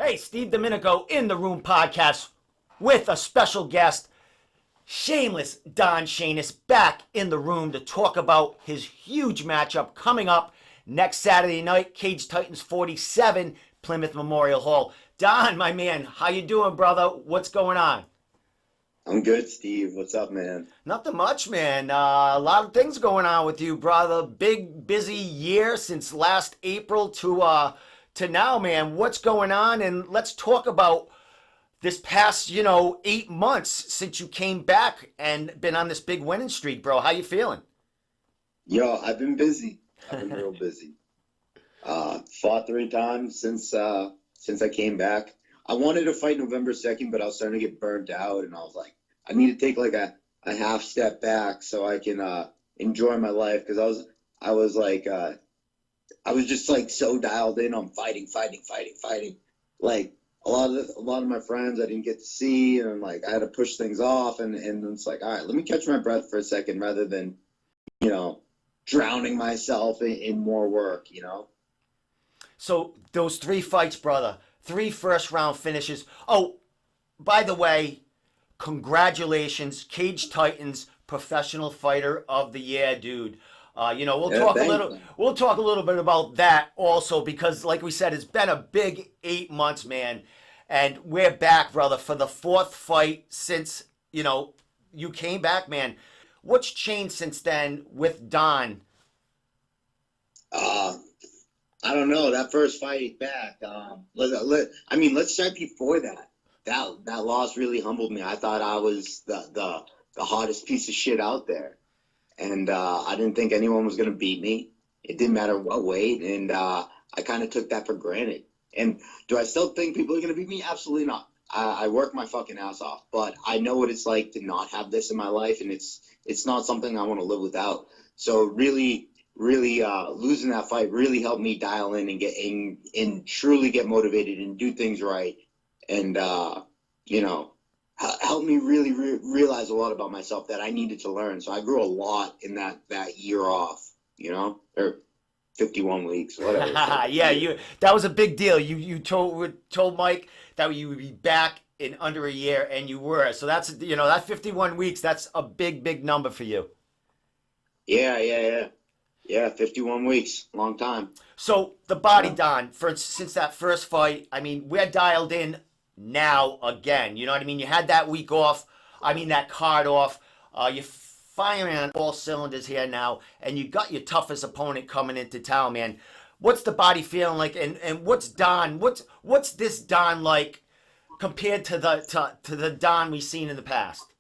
Hey, Steve Domenico in the Room podcast with a special guest, Shameless Don Shainis, back in the room to talk about his huge matchup coming up next Saturday night, Cage Titans 47, Plymouth Memorial Hall. Don, my man, how you doing, brother? What's going on? I'm good, Steve. What's up, man? Nothing much, man. A lot of things going on with you, brother. Big, busy year since last April to now, man. What's going on? And let's talk about this past, 8 months since you came back and been on this big winning streak, bro. How you feeling? Yo, I've been busy. I've been real busy. Fought 3 times since I came back. I wanted to fight November 2nd, but I was starting to get burnt out, and I was like, I need to take like a half step back so I can enjoy my life, because I was just like so dialed in on fighting. Like a lot of my friends I didn't get to see, and like I had to push things off, and it's like, all right, let me catch my breath for a second rather than, drowning myself in more work. So those 3 fights, brother, 3 first-round finishes. Oh, by the way, congratulations, Cage Titans Professional Fighter of the Year, dude. We'll Yeah, talk a thanks, little. man. We'll talk a little bit about that also, because, like we said, it's been a big 8 months, man, and we're back, brother, for the 4th fight since you came back, man. What's changed since then with Don? Uh, I don't know. That first fight back. Let's start before that. That loss really humbled me. I thought I was the hottest piece of shit out there, and I didn't think anyone was gonna beat me. It didn't matter what weight, and I kind of took that for granted. And do I still think people are gonna beat me? Absolutely not. I work my fucking ass off, but I know what it's like to not have this in my life, and it's not something I want to live without. So really, losing that fight really helped me dial in and truly get motivated and do things right, and helped me really realize a lot about myself that I needed to learn. So I grew a lot in that year off, or 51 weeks, whatever. Yeah, that was a big deal. You told Mike that you would be back in under a year, and you were. So that's that 51 weeks. That's a big number for you. Yeah, 51 weeks, long time. So the body, Don, since that first fight, I mean, we're dialed in now again. You know what I mean? You had that week off. I mean, that card off. You're firing on all cylinders here now, and you got your toughest opponent coming into town, man. What's the body feeling like, and what's Don? What's this Don like compared to the Don we've seen in the past?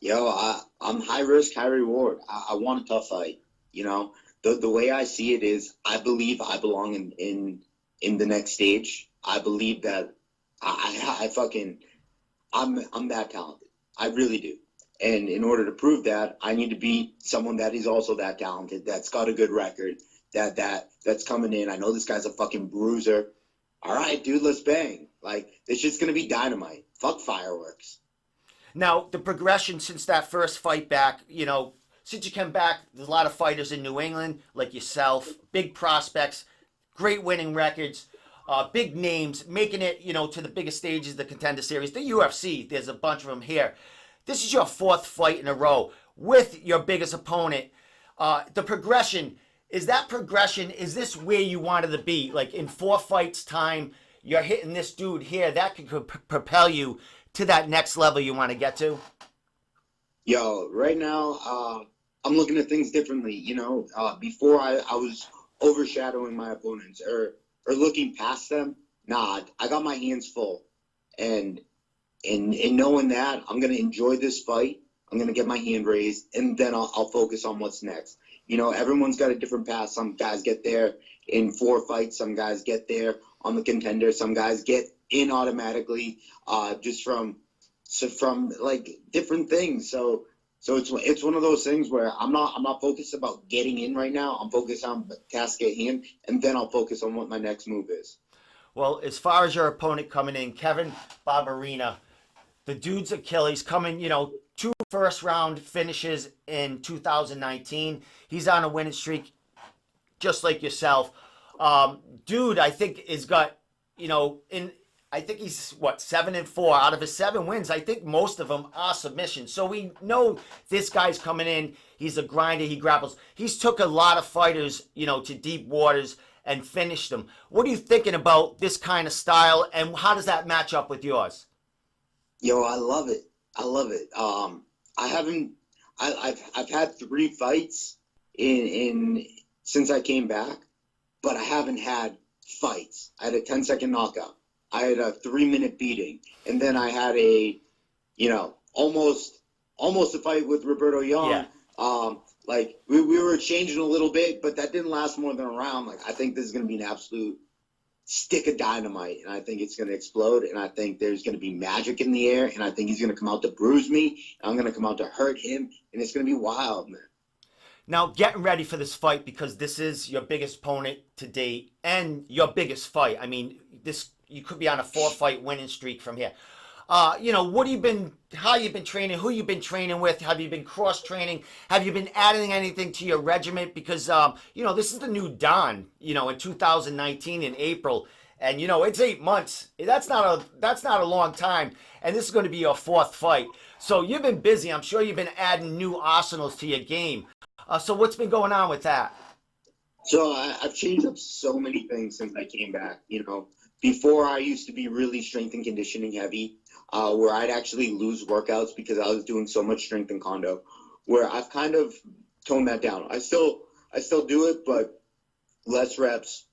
Yo, I'm high risk, high reward. I want a tough fight. The way I see it is, I believe I belong in the next stage. I believe that I'm that talented. I really do. And in order to prove that, I need to be someone that is also that talented, that's got a good record, that's coming in. I know this guy's a fucking bruiser. All right, dude, let's bang. Like, it's just gonna be dynamite. Fuck fireworks. Now, the progression since that first fight back, since you came back, there's a lot of fighters in New England, like yourself, big prospects, great winning records, big names, making it, to the biggest stages, the Contender Series, the UFC. There's a bunch of them here. This is your 4th fight in a row with your biggest opponent. The progression, is this where you wanted to be? Like, in 4 fights time, you're hitting this dude here, that could propel you to that next level you want to get to? Yo, right now, I'm looking at things differently. Before I was overshadowing my opponents or looking past them. Nah, I got my hands full, and in knowing that, I'm gonna enjoy this fight. I'm gonna get my hand raised, and then I'll focus on what's next. Everyone's got a different path. Some guys get there in 4 fights. Some guys get there on the Contender. Some guys get in automatically, just from like different things. So it's one of those things where I'm not focused about getting in right now. I'm focused on the task at hand, and then I'll focus on what my next move is. Well, as far as your opponent coming in, Kevin Barberina, the dude's Achilles coming, 2 first-round finishes in 2019. He's on a winning streak, just like yourself. Dude, I think, has got, in I think he's what 7-4 out of his 7 wins. I think most of them are submissions. So we know this guy's coming in. He's a grinder. He grapples. He's took a lot of fighters, to deep waters and finished them. What are you thinking about this kind of style, and how does that match up with yours? Yo, I love it. I love it. I haven't. I've had 3 fights in since I came back, but I haven't had fights. I had a 10-second knockout. I had a 3-minute beating, and then I had a, almost a fight with Roberto Young. Yeah. Like we were changing a little bit, but that didn't last more than a round. Like I think this is gonna be an absolute stick of dynamite, and I think it's gonna explode, and I think there's gonna be magic in the air, and I think he's gonna come out to bruise me, and I'm gonna come out to hurt him, and it's gonna be wild, man. Now, getting ready for this fight because this is your biggest opponent to date and your biggest fight. I mean, this you could be on a 4-fight winning streak from here. What have you been? How you been training? Who you been training with? Have you been cross training? Have you been adding anything to your regiment? Because this is the new Don. In 2019 in April, and it's 8 months. That's not a long time, and this is going to be your 4th fight. So you've been busy. I'm sure you've been adding new arsenals to your game. So what's been going on with that? So I've changed up so many things since I came back. Before I used to be really strength and conditioning heavy, where I'd actually lose workouts because I was doing so much strength and condo. Where I've kind of toned that down. I still do it, but less reps,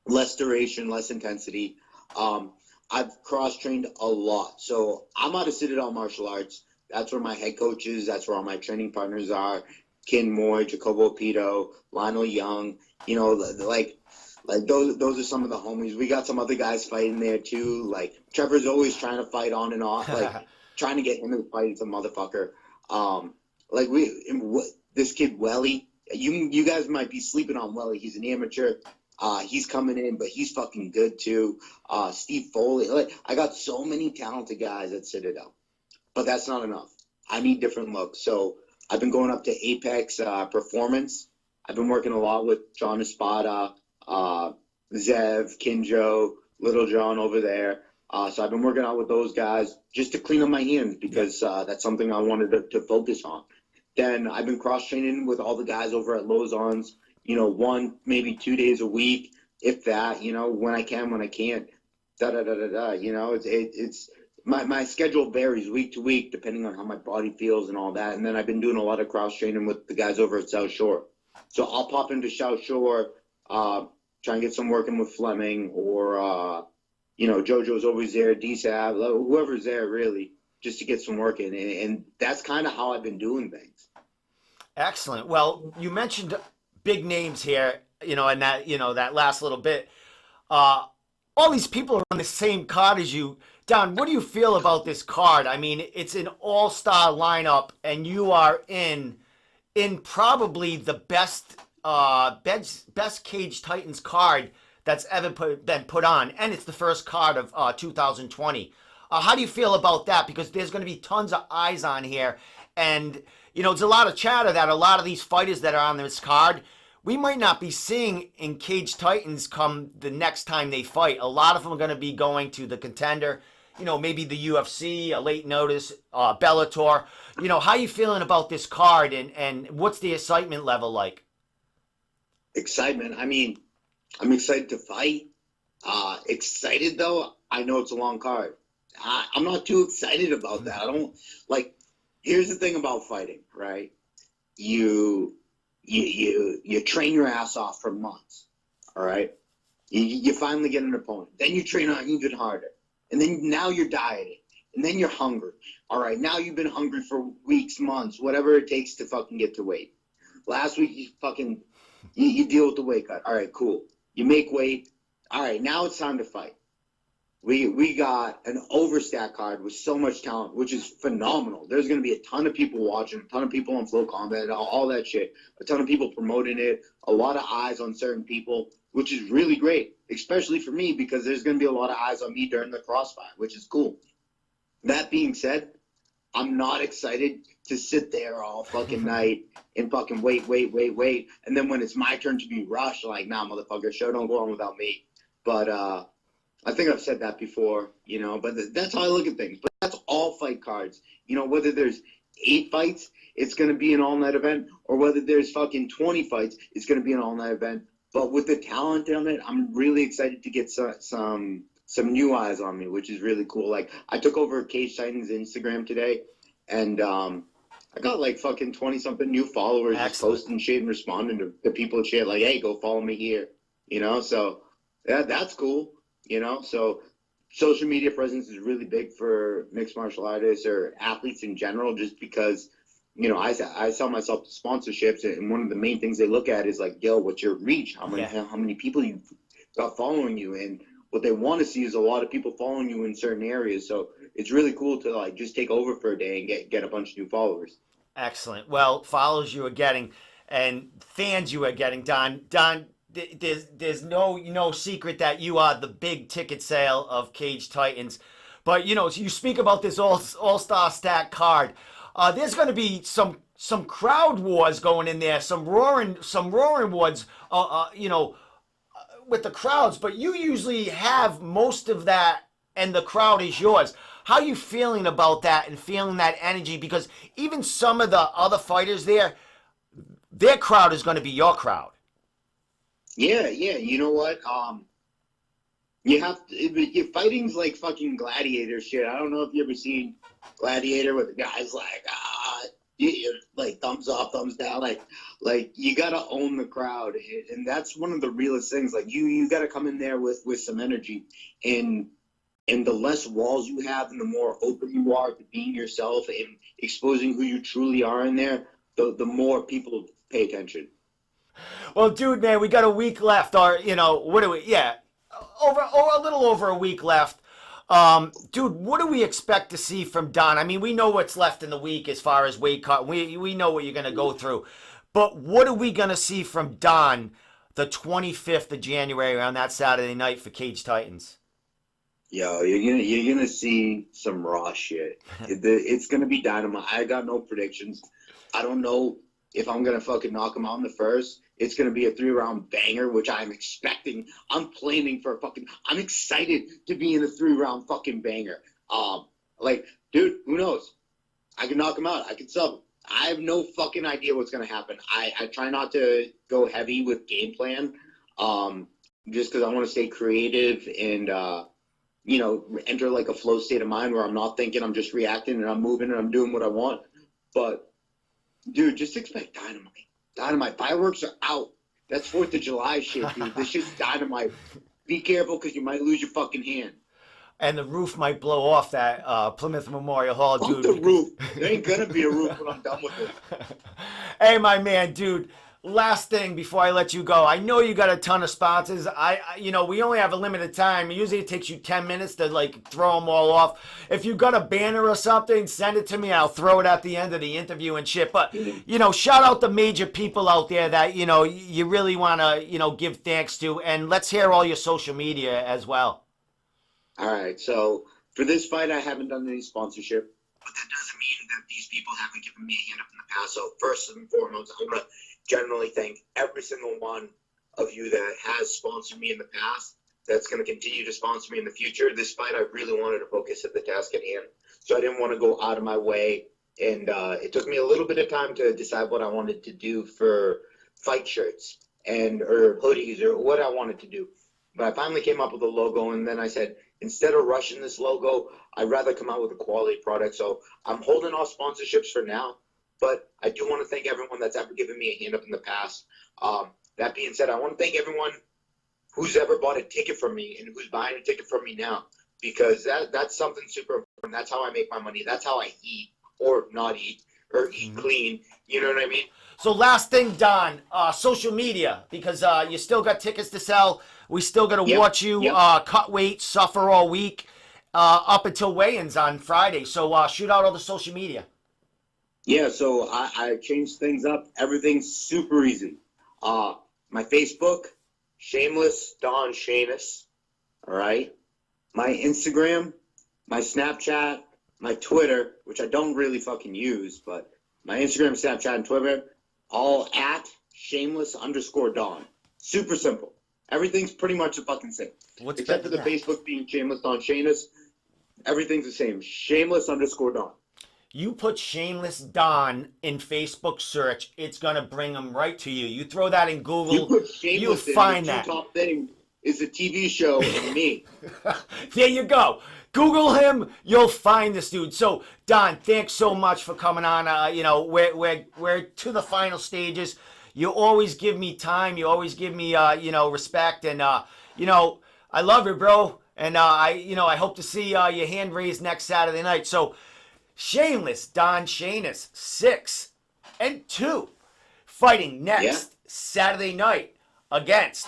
less duration, less intensity. I've cross-trained a lot. So I'm out of Citadel Martial Arts. That's where my head coach is. That's where all my training partners are. Ken Moy, Jacobo Pito, Lionel Young. Like those are some of the homies. We got some other guys fighting there too. Like Trevor's always trying to fight on and off. Like trying to get him to fight. It's a motherfucker. This kid Welly. You guys might be sleeping on Welly. He's an amateur. He's coming in, but he's fucking good too. Steve Foley. Like I got so many talented guys at Citadel, but that's not enough. I need different looks. So I've been going up to Apex Performance. I've been working a lot with John Espada, Zev, Kinjo, Little John over there. So I've been working out with those guys just to clean up my hands because that's something I wanted to focus on. Then I've been cross-training with all the guys over at Lozon's, 1, maybe 2 days a week, if that, when I can, when I can't, it's my schedule varies week to week depending on how my body feels and all that. And then I've been doing a lot of cross-training with the guys over at South Shore. So I'll pop into South Shore, try and get some working with Fleming or, JoJo's always there, D-Sab, whoever's there really, just to get some work in. And that's kind of how I've been doing things. Excellent. Well, you mentioned big names here, and that last little bit. All these people are on the same card as you. Don, what do you feel about this card? I mean, it's an all-star lineup, and you are in probably the best Cage Titans card that's ever been put on, and it's the first card of 2020. How do you feel about that? Because there's going to be tons of eyes on here, and there's a lot of chatter that a lot of these fighters that are on this card we might not be seeing in Cage Titans come the next time they fight. A lot of them are going to be going to the Contender, maybe the UFC, a late notice, Bellator. How you feeling about this card, and what's the excitement level like? Excitement. I mean, I'm excited to fight. Excited though, I know it's a long card. I'm not too excited about that. I don't like. Here's the thing about fighting, right? You train your ass off for months, all right? You finally get an opponent. Then you train on even harder. And then now you're dieting. And then you're hungry. All right, now you've been hungry for weeks, months, whatever it takes to fucking get to weight. Last week, you deal with the weight cut. All right, cool. You make weight. All right, now it's time to fight. We got an overstack card with so much talent, which is phenomenal. There's going to be a ton of people watching, a ton of people on Flow Combat, all that shit, a ton of people promoting it, a lot of eyes on certain people, which is really great, especially for me because there's going to be a lot of eyes on me during the crossfire, which is cool. That being said, I'm not excited to sit there all fucking night and fucking wait. And then when it's my turn to be rushed, like, nah, motherfucker, show don't go on without me. But I think I've said that before, but that's how I look at things. But that's all fight cards. Whether there's 8 fights, it's going to be an all-night event, or whether there's fucking 20 fights, it's going to be an all-night event. But with the talent on it, I'm really excited to get some new eyes on me, which is really cool. Like, I took over Cage Titans Instagram today, and I got like fucking 20-something new followers just Excellent. posting shit and responding to people and shit like, hey, go follow me here, So that's cool, So social media presence is really big for mixed martial artists or athletes in general, just because, I sell myself to sponsorships, and one of the main things they look at is like, yo, what's your reach? How many people you got following you? And what they want to see is a lot of people following you in certain areas. So it's really cool to like just take over for a day and get a bunch of new followers. Excellent. Well, follows you are getting and fans you are getting, Don. Don, there's no secret that you are the big ticket sale of Cage Titans. But you speak about this all-star stack card. There's going to be some crowd wars going in there, some roaring woods. With the crowds, but you usually have most of that, and the crowd is yours. How are you feeling about that and feeling that energy? Because even some of the other fighters there, their crowd is going to be your crowd. Yeah. You know what? You have to, fighting's like fucking gladiator shit. I don't know if you ever seen Gladiator with the guys like, like thumbs up, thumbs down, like you gotta own the crowd, and that's one of the realest things. Like you gotta come in there with some energy, and the less walls you have, and the more open you are to being yourself and exposing who you truly are in there, the more people pay attention. Well, dude, man, we got a week left, or what do we? Yeah, a little over a week left. Dude, what do we expect to see from Don? I mean, we know what's left in the week as far as weight cut. We know what you're going to go through. But what are we going to see from Don the 25th of January on that Saturday night for Cage Titans? Yo, you're gonna see some raw shit. It's gonna be dynamite. I got no predictions. I don't know if I'm gonna fucking knock him out in the first. It's gonna be a 3-round banger, which I'm expecting. I'm planning for I'm excited to be in a 3-round fucking banger. Dude, who knows? I can knock him out. I can sub him. I have no fucking idea what's gonna happen. I try not to go heavy with game plan, just because I want to stay creative and enter like a flow state of mind where I'm not thinking, I'm just reacting and I'm moving and I'm doing what I want. But dude, just expect dynamite. Dynamite. Fireworks are out. That's 4th of July shit, dude. This shit's dynamite. Be careful because you might lose your fucking hand. And the roof might blow off that Plymouth Memorial Hall, Fuck dude. the roof. There ain't gonna be a roof when I'm done with it. Hey, my man, dude. Last thing before I let you go, I know you got a ton of sponsors. We only have a limited time. Usually it takes you 10 minutes to like throw them all off. If you got a banner or something, send it to me. I'll throw it at the end of the interview and shit. But shout out the major people out there that you really want to give thanks to, and let's hear all your social media as well. All right, so for this fight, I haven't done any sponsorship, but that doesn't mean that these people haven't given me a hand up in the past. So first and foremost, I'm gonna generally thank every single one of you that has sponsored me in the past, that's going to continue to sponsor me in the future. This fight, I really wanted to focus at the task at hand, so I didn't want to go out of my way, and it took me a little bit of time to decide what I wanted to do for fight shirts or hoodies or what I wanted to do. But I finally came up with a logo, and then I said, instead of rushing this logo, I'd rather come out with a quality product. So I'm holding off sponsorships for now. But I do want to thank everyone that's ever given me a hand up in the past. That being said, I want to thank everyone who's ever bought a ticket from me and who's buying a ticket from me now, because that's something super important. That's how I make my money. That's how I eat or not eat or eat clean. You know what I mean? So last thing, Don, social media, because you still got tickets to sell. We still got to watch you cut weight, suffer all week up until weigh-ins on Friday. So shoot out all the social media. Yeah, so I changed things up. Everything's super easy. My Facebook, Shameless Don Shainis. All right. My Instagram, my Snapchat, my Twitter, which I don't really fucking use, but my Instagram, Snapchat, and Twitter, all at Shameless_Don. Super simple. Everything's pretty much the fucking same. What's Except for better the than that? Facebook being Shameless Don Shainis. Everything's the same. Shameless_Don. You put Shameless Don in Facebook search, it's gonna bring them right to you. You throw that in You Google, put you'll Shameless in, find the two that. top thing is the TV show and me. There you go. Google him, you'll find this dude. So Don, thanks so much for coming on. You know, we're to the final stages. You always give me time. You always give me you know, respect, and you know, I love you, bro. And I hope to see your hand raised next Saturday night. So Shameless Don Shainis 6-2 fighting next Yeah. Saturday night against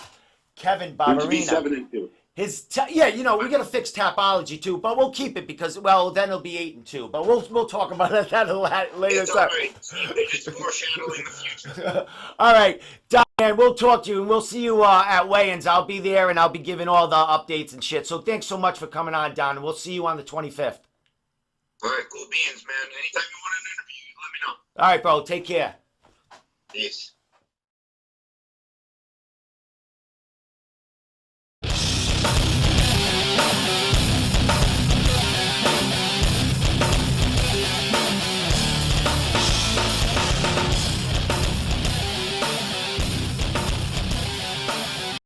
Kevin Soon to be Barberina. 7-2. Yeah, you know, we got to fix Tapology too, but we'll keep it because, well, then it'll be 8-2. But we'll talk about that at a later It's time. alright. They're just foreshadowing the future. All right, Don, man, we'll talk to you and we'll see you at weigh-ins. I'll be there and I'll be giving all the updates and shit. So thanks so much for coming on, Don, and we'll see you on the 25th. Alright, cool beans, man. Anytime you want an interview, let me know. All right, bro, take care. Peace.